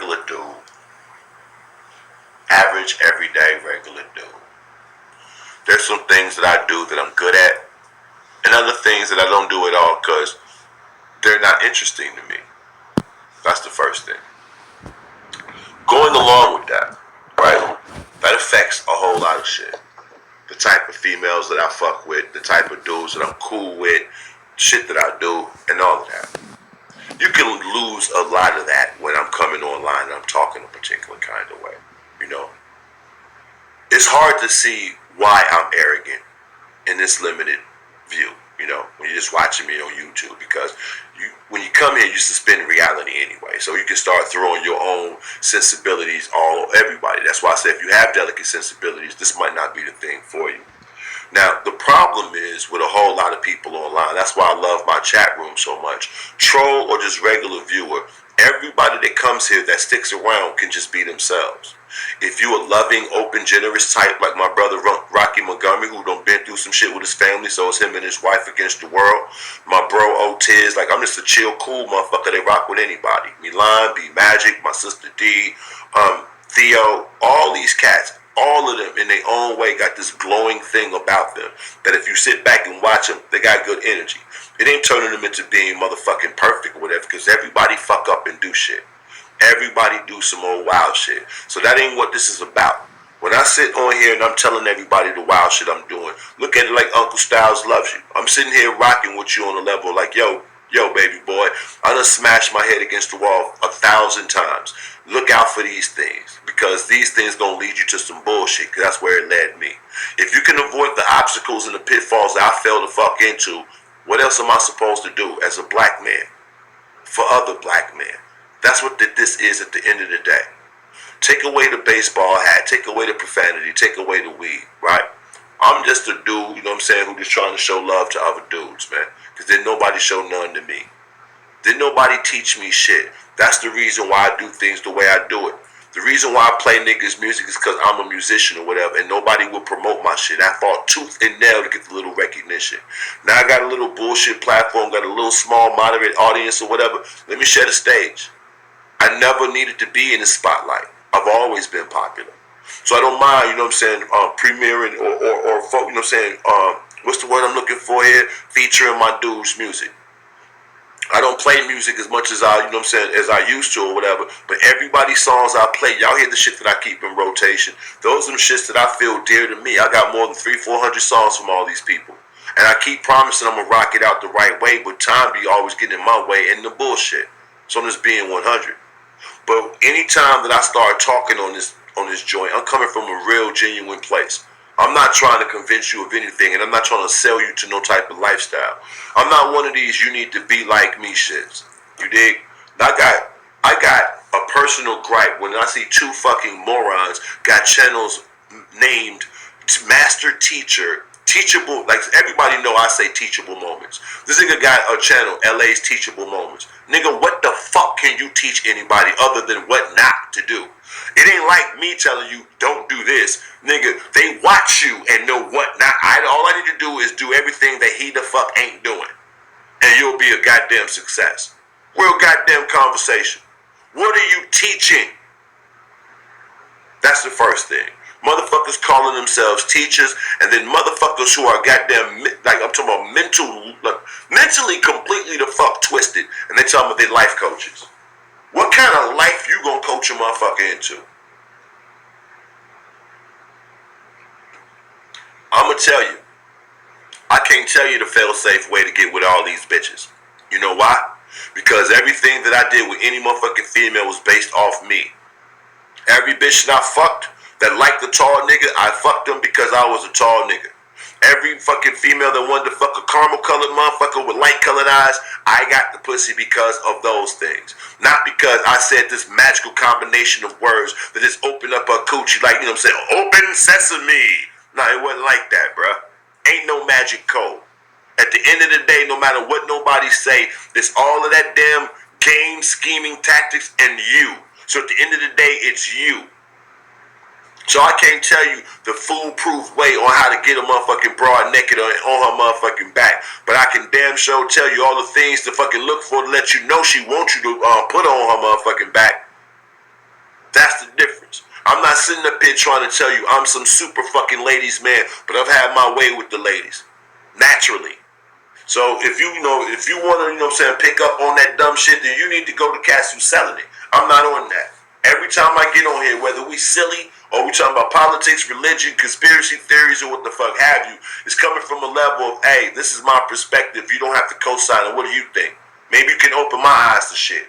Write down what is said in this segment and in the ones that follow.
regular dude. Average, everyday, regular dude. There's some things that I do that I'm good at, and other things that I don't do at all because they're not interesting to me. That's the first thing. Going along with that, right? That affects a whole lot of shit. The type of females that I fuck with, the type of dudes that I'm cool with, shit that I do, and all of that. You can lose a lot of that when I'm coming online and I'm talking a particular kind of way. You know, it's hard to see why I'm arrogant in this limited view. You know, when you're just watching me on YouTube, because when you come here, you suspend reality anyway. So you can start throwing your own sensibilities all everybody. That's why I say if you have delicate sensibilities, this might not be the thing for you. Now, the problem is with a whole lot of people online. That's why I love my chat room so much. Troll or just regular viewer, everybody that comes here that sticks around can just be themselves. If you a loving, open, generous type like my brother Rocky Montgomery, who done been through some shit with his family, so it's him and his wife against the world. My bro Otiz, like I'm just a chill, cool motherfucker. They rock with anybody. Milan, B Magic, my sister D, Theo, all these cats. All of them in their own way got this glowing thing about them that if you sit back and watch them, they got good energy. It ain't turning them into being motherfucking perfect or whatever, because everybody fuck up and do shit. Everybody do some old wild shit. So that ain't what this is about. When I sit on here and I'm telling everybody the wild shit I'm doing, look at it like Uncle Styles loves you. I'm sitting here rocking with you on a level like, yo, baby boy, I done smashed my head against the wall 1,000 times. Look out for these things, because these things gonna lead you to some bullshit, because that's where it led me. If you can avoid the obstacles and the pitfalls that I fell the fuck into, what else am I supposed to do as a black man for other black men? That's what this is at the end of the day. Take away the baseball hat, take away the profanity, take away the weed, right? I'm just a dude, you know what I'm saying, who just trying to show love to other dudes, man. Because didn't nobody show none to me. Didn't nobody teach me shit. That's the reason why I do things the way I do it. The reason why I play niggas' music is because I'm a musician or whatever, and nobody will promote my shit. I fought tooth and nail to get the little recognition. Now I got a little bullshit platform, got a little small moderate audience or whatever. Let me share the stage. I never needed to be in the spotlight. I've always been popular. So I don't mind, you know what I'm saying, premiering or you know what I'm saying, what's the word I'm looking for here? Featuring my dude's music. I don't play music as much as I, you know what I'm saying, as I used to or whatever, but everybody's songs I play, y'all hear the shit that I keep in rotation. Those are the shits that I feel dear to me. I got more than 300-400 songs from all these people. And I keep promising I'm going to rock it out the right way, but time be always getting in my way and the bullshit. So I'm just being 100. But anytime that I start talking on this joint, I'm coming from a real, genuine place. I'm not trying to convince you of anything, and I'm not trying to sell you to no type of lifestyle. I'm not one of these you need to be like me shits. You dig? I got a personal gripe when I see two fucking morons got channels named Master Teacher, Teachable, like everybody know I say Teachable Moments. This nigga got a channel, LA's Teachable Moments. Nigga, what the fuck can you teach anybody other than what not to do? It ain't like me telling you, don't do this. Nigga, they watch you and know what not. All I need to do is do everything that he the fuck ain't doing. And you'll be a goddamn success. Real goddamn conversation. What are you teaching? That's the first thing. Motherfuckers calling themselves teachers, and then motherfuckers who are goddamn, like I'm talking about mentally completely the fuck twisted, and they talking about they life coaches. What kind of life you gonna coach a motherfucker into? I'm gonna tell you, I can't tell you the fail-safe way to get with all these bitches. You know why? Because everything that I did with any motherfucking female was based off me. Every bitch that I fucked that liked the tall nigga, I fucked them because I was a tall nigga. Every fucking female that wanted to fuck a caramel colored motherfucker with light colored eyes, I got the pussy because of those things. Not because I said this magical combination of words that just opened up her coochie like, you know what I'm saying, open sesame. Nah, it wasn't like that, bruh. Ain't no magic code. At the end of the day, no matter what nobody say, it's all of that damn game, scheming, tactics, and you. So at the end of the day, it's you. So I can't tell you the foolproof way on how to get a motherfucking broad naked on her motherfucking back. But I can damn sure tell you all the things to fucking look for to let you know she wants you to put on her motherfucking back. I'm not sitting up here trying to tell you I'm some super fucking ladies man, but I've had my way with the ladies. Naturally. So if you want to, pick up on that dumb shit, then you need to go to cats who's selling it. I'm not on that. Every time I get on here, whether we silly or we talking about politics, religion, conspiracy theories, or what the fuck have you, it's coming from a level of, hey, this is my perspective. You don't have to co-sign it. What do you think? Maybe you can open my eyes to shit.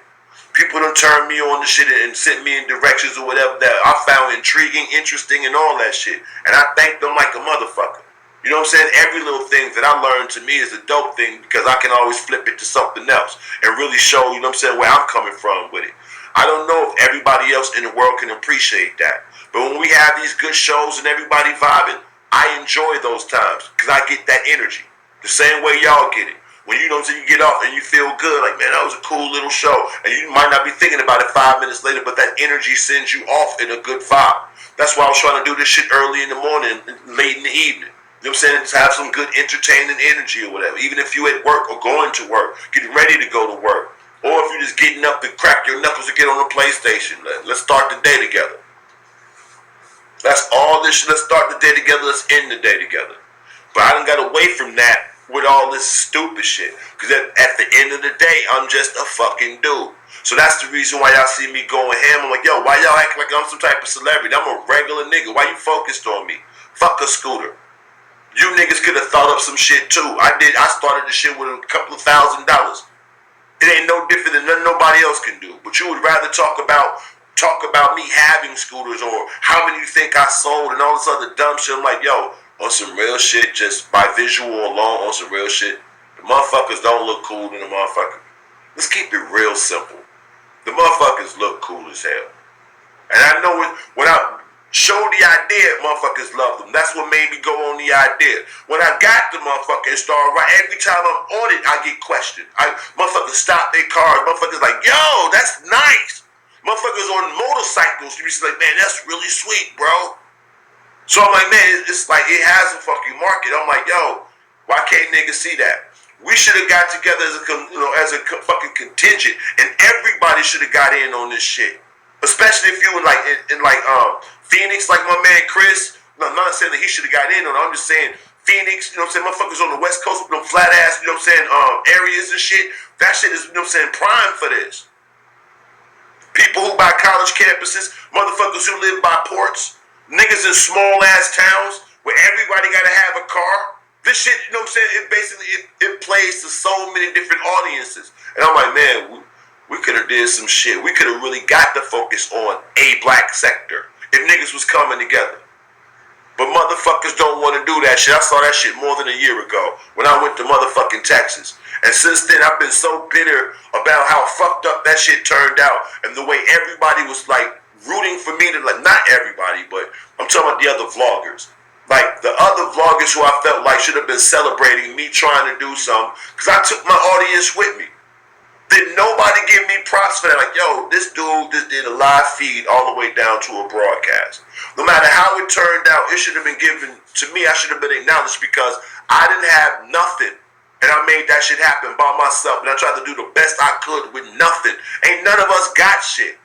People done turn me on to shit and sent me in directions or whatever that I found intriguing, interesting, and all that shit. And I thank them like a motherfucker. You know what I'm saying? Every little thing that I learned to me is a dope thing because I can always flip it to something else and really show, you know what I'm saying, where I'm coming from with it. I don't know if everybody else in the world can appreciate that. But when we have these good shows and everybody vibing, I enjoy those times because I get that energy. The same way y'all get it. When you get off and you feel good, like, man, that was a cool little show. And you might not be thinking about it 5 minutes later, but that energy sends you off in a good vibe. That's why I was trying to do this shit early in the morning and late in the evening. You know what I'm saying? To have some good entertaining energy or whatever. Even if you at work or going to work, getting ready to go to work. Or if you're just getting up to crack your knuckles to get on the PlayStation. Let's start the day together. That's all this shit. Let's start the day together. Let's end the day together. But I done got away from that with all this stupid shit. Because at the end of the day, I'm just a fucking dude. So that's the reason why y'all see me going ham. I'm like, yo, why y'all acting like I'm some type of celebrity? I'm a regular nigga. Why you focused on me? Fuck a scooter. You niggas could have thought up some shit too. I started the shit with a couple of $1,000. It ain't no different than nothing nobody else can do. But you would rather talk about me having scooters or how many you think I sold and all this other dumb shit. I'm like, yo, on some real shit, just by visual alone, on some real shit, the motherfuckers don't look cool than the motherfuckers. Let's keep it real simple. The motherfuckers look cool as hell. And I know when I showed the idea, motherfuckers loved them. That's what made me go on the idea. When I got the motherfucker and started right, every time I'm on it, I get questioned. Motherfuckers stop their cars. Motherfuckers like, yo, that's nice. Motherfuckers on motorcycles, you be like, man, that's really sweet, bro. So I'm like, man, it's like it has a fucking market. I'm like, yo, why can't niggas see that? We should have got together as a fucking contingent, and everybody should have got in on this shit. Especially if you were like in Phoenix, like my man Chris. No, I'm not saying that he should have got in on it. I'm just saying Phoenix, you know what I'm saying? Motherfuckers on the West Coast with them flat ass, you know what I'm saying, areas and shit. That shit is, you know what I'm saying, prime for this. People who buy college campuses, motherfuckers who live by ports, niggas in small ass towns where everybody gotta have a car. This shit, you know what I'm saying, it basically it plays to so many different audiences. And I'm like, man, we could have did some shit. We could have really got the focus on a black sector if niggas was coming together. But motherfuckers don't want to do that shit. I saw that shit more than a year ago when I went to motherfucking Texas. And since then, I've been so bitter about how fucked up that shit turned out and the way everybody was like rooting for me to, like, not everybody, but I'm talking about the other vloggers. Like the other vloggers who I felt like should have been celebrating me trying to do something because I took my audience with me. Did nobody give me props for that? Like, yo, this dude just did a live feed all the way down to a broadcast. No matter how it turned out, it should have been given to me. I should have been acknowledged because I didn't have nothing. And I made that shit happen by myself. And I tried to do the best I could with nothing. Ain't none of us got shit.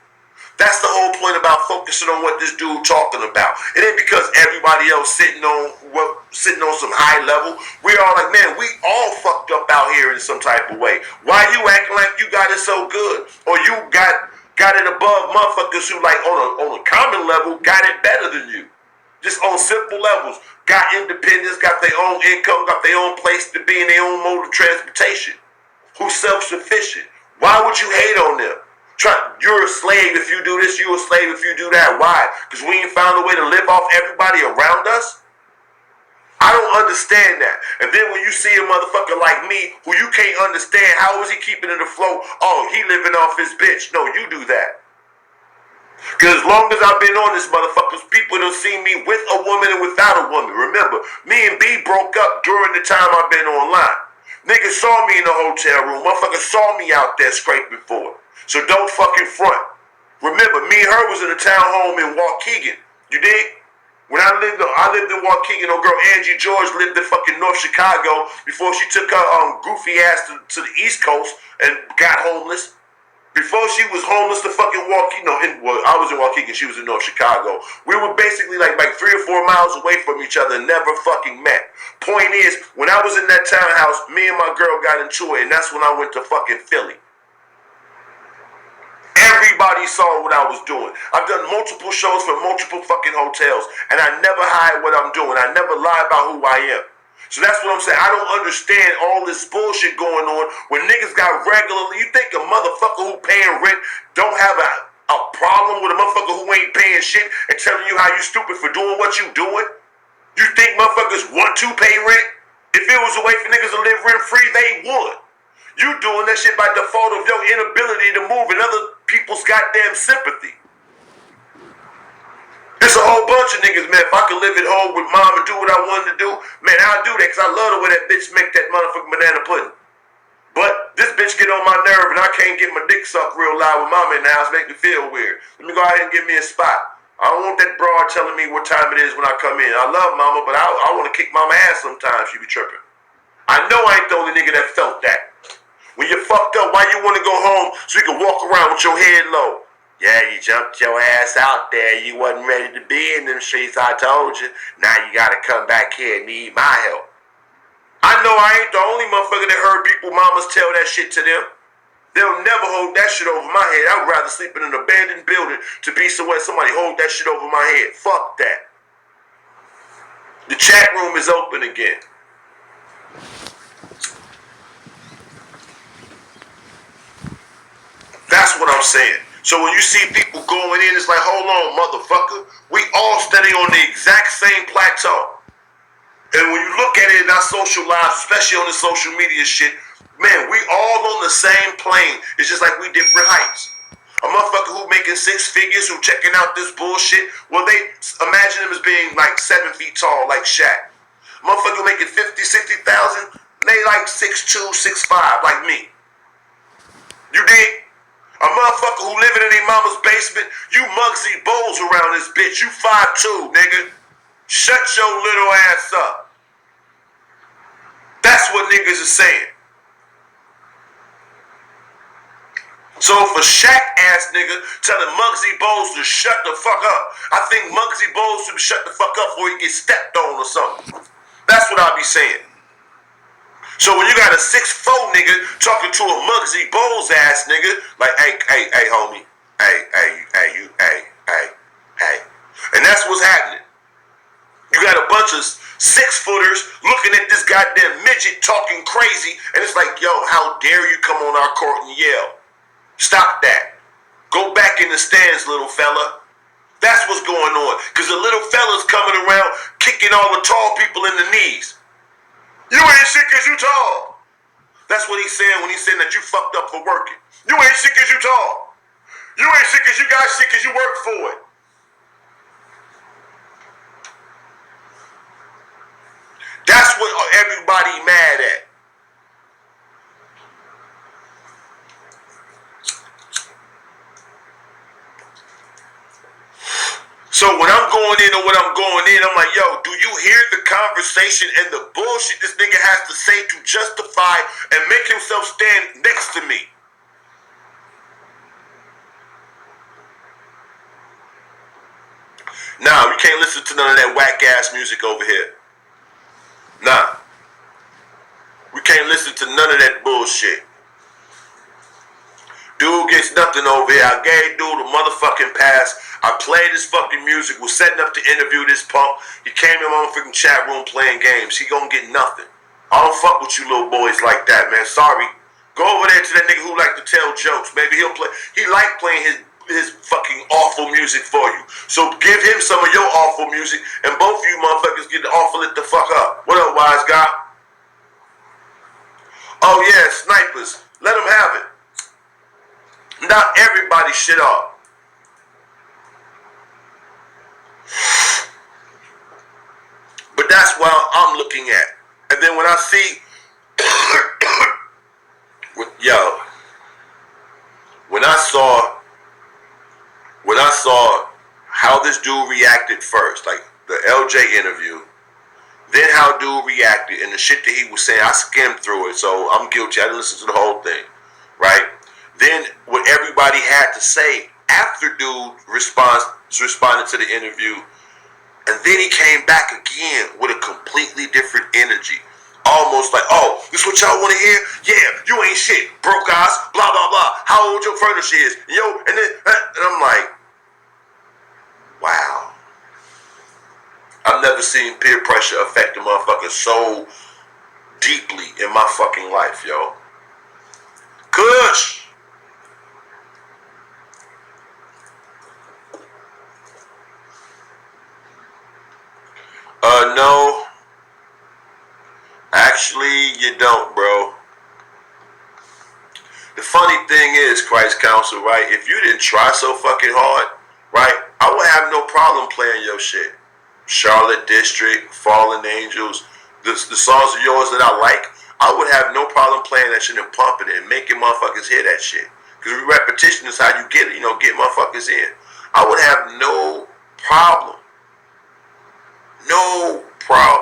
That's the whole point about focusing on what this dude talking about. It ain't because everybody else sitting on some high level. We all like, man, we all fucked up out here in some type of way. Why you acting like you got it so good? Or you got it above motherfuckers who like on a common level got it better than you. Just on simple levels. Got independence, got their own income, got their own place to be in their own mode of transportation. Who's self-sufficient. Why would you hate on them? You're a slave if you do this, you're a slave if you do that. Why? Because we ain't found a way to live off everybody around us? I don't understand that. And then when you see a motherfucker like me, who you can't understand, how is he keeping it afloat? Oh, he living off his bitch. No, you do that. Because as long as I've been on this motherfuckers, people done seen me with a woman and without a woman. Remember, me and B broke up during the time I've been online. Niggas saw me in the hotel room. Motherfuckers saw me out there scraping for it. So don't fucking front. Remember, me and her was in a townhome in Waukegan. You dig? When I lived in Waukegan, old girl Angie George lived in fucking North Chicago before she took her goofy ass to the East Coast and got homeless. Before she was homeless to fucking Waukegan, well, I was in Waukegan, she was in North Chicago. We were basically like 3 or 4 miles away from each other, never fucking met. Point is, when I was in that townhouse, me and my girl got into it, and that's when I went to fucking Philly. Everybody saw what I was doing. I've done multiple shows for multiple fucking hotels, and I never hide what I'm doing. I never lie about who I am. So that's what I'm saying. I don't understand all this bullshit going on when niggas got regularly. You think a motherfucker who paying rent don't have a problem with a motherfucker who ain't paying shit and telling you how you stupid for doing what you doing? You think motherfuckers want to pay rent? If it was a way for niggas to live rent free, they would. You doing that shit by default of your inability to move and other people's goddamn sympathy. There's a whole bunch of niggas, man. If I could live at home with mom and do what I wanted to do, man, I'll do that because I love the way that bitch make that motherfucking banana pudding. But this bitch get on my nerve and I can't get my dick sucked real loud with mama in the house, make me feel weird. Let me go ahead and give me a spot. I don't want that broad telling me what time it is when I come in. I love mama, but I want to kick mama ass sometimes. She be tripping. I know I ain't the only nigga that felt that. When you're fucked up, why you want to go home so you can walk around with your head low? Yeah, you jumped your ass out there. You wasn't ready to be in them streets, I told you. Now you gotta come back here and need my help. I know I ain't the only motherfucker that heard people mamas tell that shit to them. They'll never hold that shit over my head. I'd rather sleep in an abandoned building to be somewhere somebody hold that shit over my head. Fuck that. The chat room is open again. That's what I'm saying. So when you see people going in, it's like, hold on, motherfucker. We all standing on the exact same plateau. And when you look at it in our social lives, especially on the social media shit, man, we all on the same plane. It's just like we different heights. A motherfucker who making 6 figures, who checking out this bullshit, well, they imagine him as being like 7 feet tall, like Shaq. A motherfucker making 50, 60,000, they like 6'2", 6'5", like me. You dig? A motherfucker who living in their mama's basement, you Muggsy Bowles around this bitch. You 5'2", nigga. Shut your little ass up. That's what niggas are saying. So if a Shaq ass nigga telling Muggsy Bowles to shut the fuck up, I think Muggsy Bowles should shut the fuck up before he gets stepped on or something. That's what I be saying. So when you got a 6'4" nigga talking to a Muggsy Bowles ass nigga, like, hey, homie, hey. And that's what's happening. You got a bunch of 6-footers looking at this goddamn midget talking crazy, and it's like, yo, how dare you come on our court and yell? Stop that. Go back in the stands, little fella. That's what's going on. Because the little fella's coming around kicking all the tall people in the knees. You ain't shit cause you tall. That's what he's saying when he's saying that you fucked up for working. You ain't shit cause you tall. You ain't shit cause you got shit cause you work for it. That's what everybody mad at. So when I'm going in or when I'm going in, I'm like, yo, do you hear the conversation and the bullshit this nigga has to say to justify and make himself stand next to me? Nah, you can't listen to none of that whack ass music over here. Nah. We can't listen to none of that bullshit. Dude gets nothing over here. I gave dude a motherfucking pass. I played his fucking music. Was setting up to interview this punk. He came in my motherfucking chat room playing games. He gonna get nothing. I don't fuck with you little boys like that, man. Sorry. Go over there to that nigga who like to tell jokes. Maybe he'll play. He like playing his fucking awful music for you. So give him some of your awful music, and both of you motherfuckers get awful it the fuck up. What up, wise guy? Oh yeah, snipers. Let them have it. Not everybody shit up. But that's what I'm looking at. And then when I see, when I saw how this dude reacted first, like the LJ interview, then how dude reacted and the shit that he was saying, I skimmed through it, so I'm guilty. I didn't listen to the whole thing, right? Then what everybody had to say after dude responded to the interview, and then he came back again with a completely different energy. Almost like, oh, this what y'all want to hear? Yeah, you ain't shit, broke ass, blah, blah, blah. How old your furniture is? Yo, and I'm like, wow. I've never seen peer pressure affect a motherfucker so deeply in my fucking life, yo. Kush! No. Actually, you don't, bro. The funny thing is, Christ Council, right? If you didn't try so fucking hard, right, I would have no problem playing your shit. Charlotte District, Fallen Angels, the songs of yours that I like, I would have no problem playing that shit and pumping it and making motherfuckers hear that shit. Because repetition is how you get it, get motherfuckers in. I would have no problem. No problem.